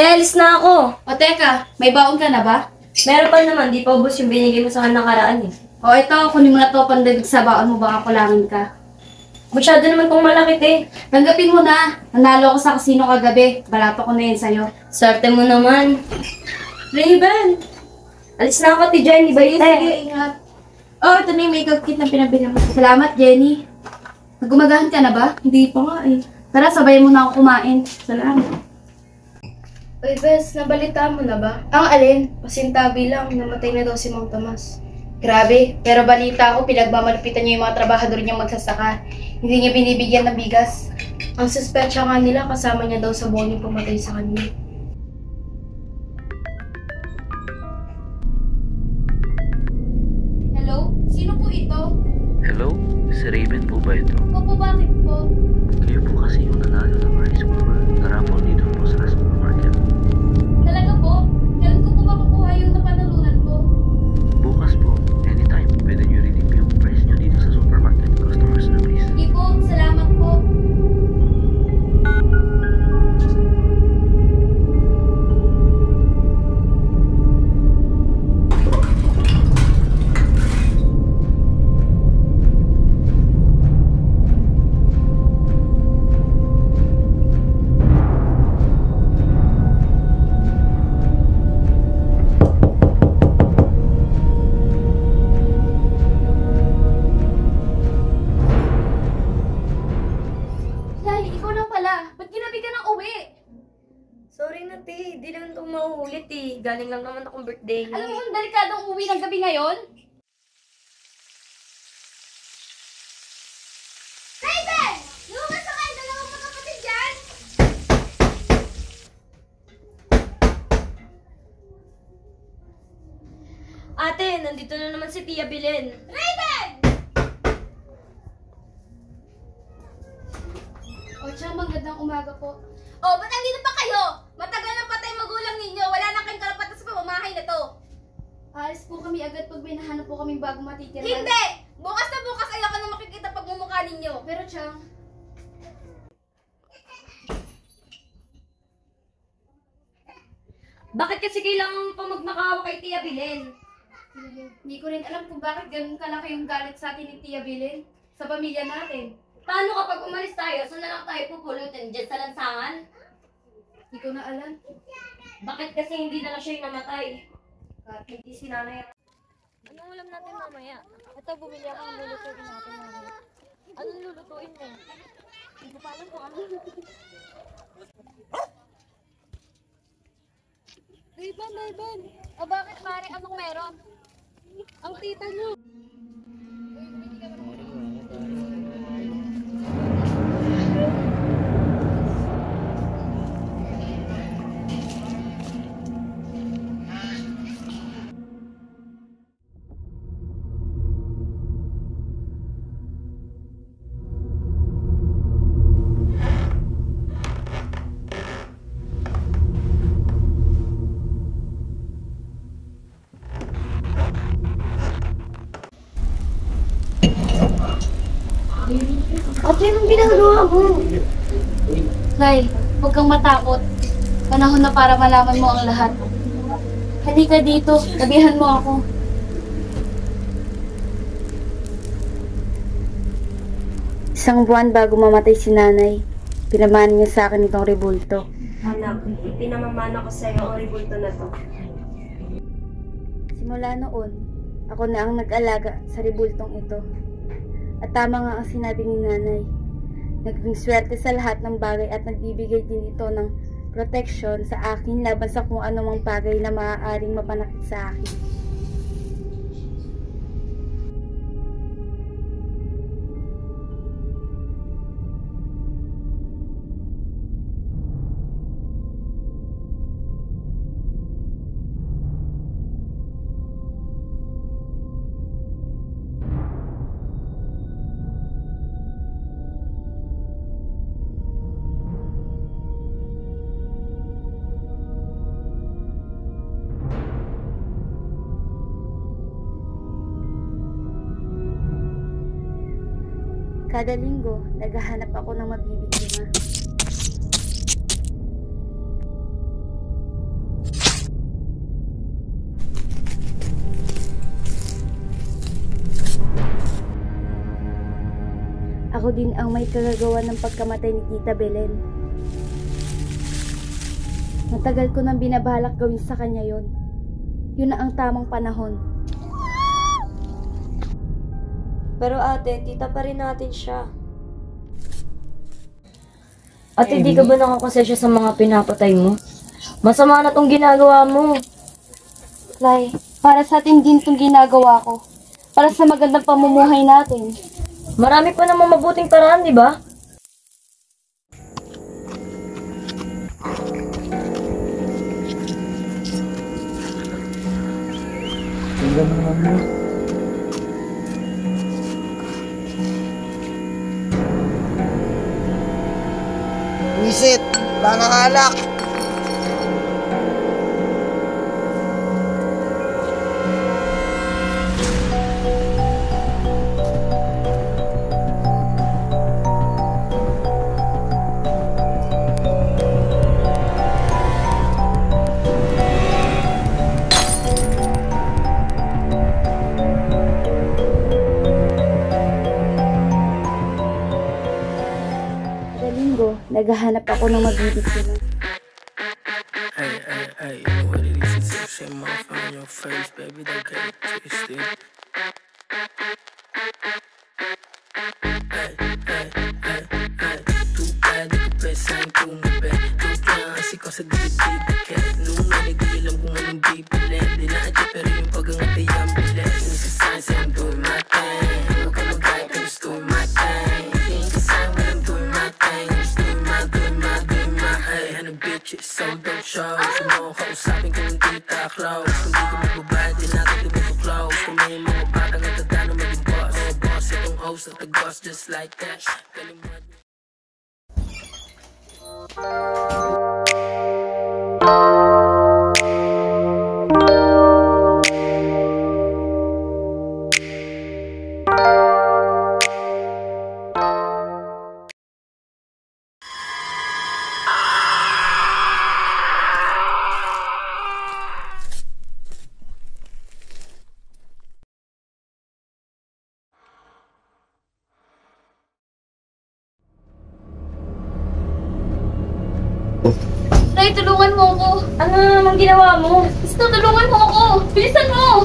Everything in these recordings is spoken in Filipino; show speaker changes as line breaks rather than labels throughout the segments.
Te, alis na ako.
O teka, may baon ka na ba?
Meron pa naman, di pa ubos yung binigay mo sa akin nakaraan eh.
O ito, kunin mo na to pandagdag sa baon mo, baka kulangin ka.
Masyado naman kung malaki, te.
Tanggapin mo na. Nanalo ko sa kasino kagabi. Balato ko na yan sa'yo.
Swerte mo naman. Raven! Alis na ako, ti Jenny. Bye, te.
Sige, ingat. Oh, ito na yung makeup kit na pinabili mo. Salamat, Jenny. Nagumagahan ka na ba?
Hindi pa nga eh.
Tara, sabayan mo na ako kumain. Salamat.
Uy, Bes, nabalita mo na ba?
Ang alin?
Pasintabi lang, namatay na daw si Mang Tomas.
Grabe, pero balita ko, pinagmamalupitan niya yung mga trabahador niyang magsasaka. Hindi niya binibigyan ng bigas.
Ang suspetsya nga nila, kasama niya daw sa buwan yung pumatay sa kanya.
Hello? Sino po ito?
Hello? Si Raven po ba ito?
Opo, bakit po?
Kayo po kasi yung nanalo ng rice cooker na raffle dito po sa supermarket.
Talaga po? Kailan ko po makukuha yung napanalunan ko?
Bukas po, anytime, pwede nyo redeem yung price nyo dito sa supermarket. Customer service.
Sige po, salamat po.
Sorry na, te. Di lang itong mauulit eh. Galing lang naman akong birthday.
Alam mo, ang delikadong uwi ng gabi ngayon? Raven! Lumabas na kayo, dalawang magkapatid dyan!
Ate, nandito na naman si Tia Belen.
Raven! O, tsaka magandang umaga po.
Oh, ba't andito pa kayo? Matagal nang patay magulang ninyo. Wala na kayong karapatan sa pamamahay na to.
Alis po kami agad pag may nahanap po kaming bagong matitira.
Hindi! Bukas na bukas ayoko na makikita pagmumukha ninyo.
Pero, Chang,
Bakit kasi kailangan pa magmakaawa kay Tia Belen?
hindi ko rin alam kung bakit ganun kalaki yung galit sa atin ni Tia Belen sa pamilya natin.
Paano kapag umalis tayo, saan na lang tayo pupulutin? Diyan sa lansangan?
Hindi ko na alam.
Bakit kasi hindi na lang siya yung namatay? At hindi si nanay.
Anong ulam natin mamaya? Ito, bumili ako ng lulutuin natin mamaya. Anong lulutuin mo? Hindi ko pa alam kung ano lulutuin. Raven! O bakit pare? Anong meron? Ang tita niyo.
Ate, anong ginagawa mo?
Nay, huwag kang matakot. Panahon na para malaman mo ang lahat. Halika dito, tabihan mo ako. Isang buwan bago mamatay si nanay, pinamana niya sa akin itong rebulto.
Anak, pinamamana ko sa'yo ang ribulto na to.
Simula noon, ako na ang nag-alaga sa rebultong ito. At tama nga ang sinabi ni nanay. Naging swerte sa lahat ng bagay at nagbibigay din ito ng protection sa akin laban sa kung anumang bagay na maaaring mapanakit sa akin. Kada linggo, naghahanap ako ng mabibigyan. ako din ang may kagagawa ng pagkamatay ni Tita Belen. Matagal ko nang binabalak gawin sa kanya yon. Yun na ang tamang panahon.
Pero ate, tita pa rin natin siya. Ate, di ka ba nakakonsensya sa mga pinapatay mo? Masama na tong ginagawa mo.
Lai, para sa atin din itong ginagawa ko. Para sa magandang pamumuhay natin.
Marami pa namang mabuting paraan, di ba?
Tingnan mo naman mo.
Wisit, baka alak.
Naghahanap ako ng magbibigyan.
Hey, hey, hey, you know what it is? It's the same mouth on your face, baby, don't get it twisted. Hey, hey, hey, hey, tu pwede ko pesahin tumabi. Tu kaya kasi ko sa dibidikit. Nung hindi alam kung anong bibilin. Di na-adya pero yung pag-angatay ang bilis. Nasasayan sa'yo, I'm doing my thing. Huwag ka mag-hype, I'm just doing my thing. Hindi kasama, I'm doing my thing. Bitches, so don't show. Kung mo kausapin ko ng tita close. Kung di ko magbabad, di natin close. Kung may mga batang at tadano maging boss. Oh boss, itong host at the ghost just like that. Kalimad.
Ray, tulungan mo ako.
Ano namang ginawa mo?
Gusto, tulungan mo ako. Bilisan mo.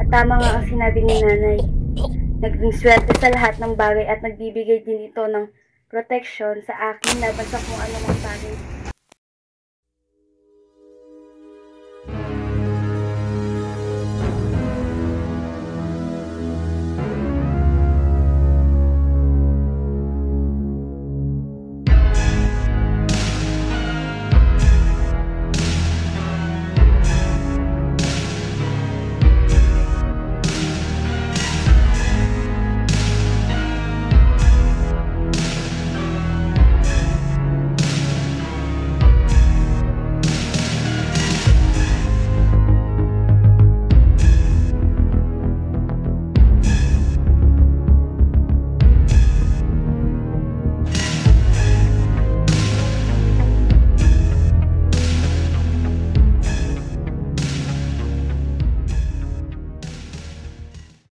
Tama nga ang sinabi ni nanay. Naging swerte sa lahat ng bagay at nagbibigay din ito ng protection sa akin laban sa kung ano mang bagay